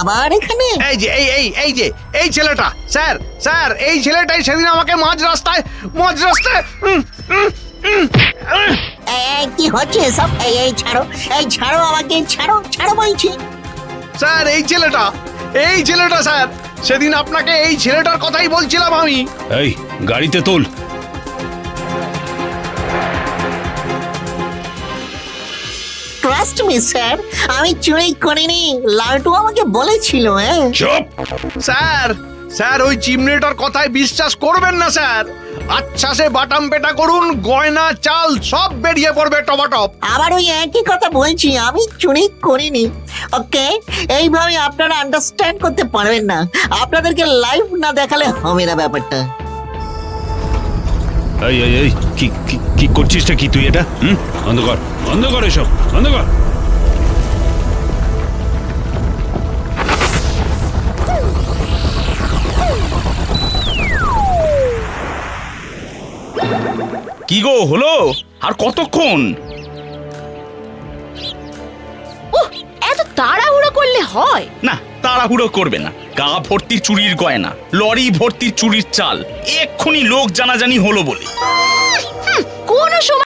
আবার এখানে? এই ছেলেটা স্যার স্যার এই ছেলেটাই সেদিন আমাকে মাঝ রাস্তায় উম, উম, উম, উম। কি হচ্ছে এসব? এই ছাড়ো, এই ছাড়ো আমাকে, ছাড়ো ছাড়ো বলছি। স্যার এই ছেলেটা স্যার সেদিন আপনাকে এই ছেলেটার কথাই বলছিলাম আমি। এই গাড়িতে তোল। ট্রাস্ট মি স্যার, আমি চুরি করিনি, লালটু আমাকে বলেছিল। চুপ। স্যার স্যার ওই চিমড়েটার কথায় বিশ্বাস করবেন না স্যার। আচ্ছা সে বাটাম পেটা করুন, গয়না চাল সব বেরিয়ে পড়বে টপাটপ। আবার ওই একই কথা বলছি, আমি চুরি করিনি। ওকে, এইভাবে আপনারা আন্ডারস্ট্যান্ড করতে পারবেন না। আপনাদেরকে লাইভ না দেখালে হবে না ব্যাপারটা। এই এই এই কি কি কি করছিসটা কি তুই এটা? বন্ধ কর এসব, বন্ধ কর। কি গো হলো? আর কতক্ষণ? এত তাড়াহুড়ো করলে হয়? না তাড়াহুড়ো করবে না। গা ভর্তি চুরির গয়না, লরি ভর্তি চুরির চাল, এক্ষুনি লোক জানাজানি হলো বলে। কোনো সময়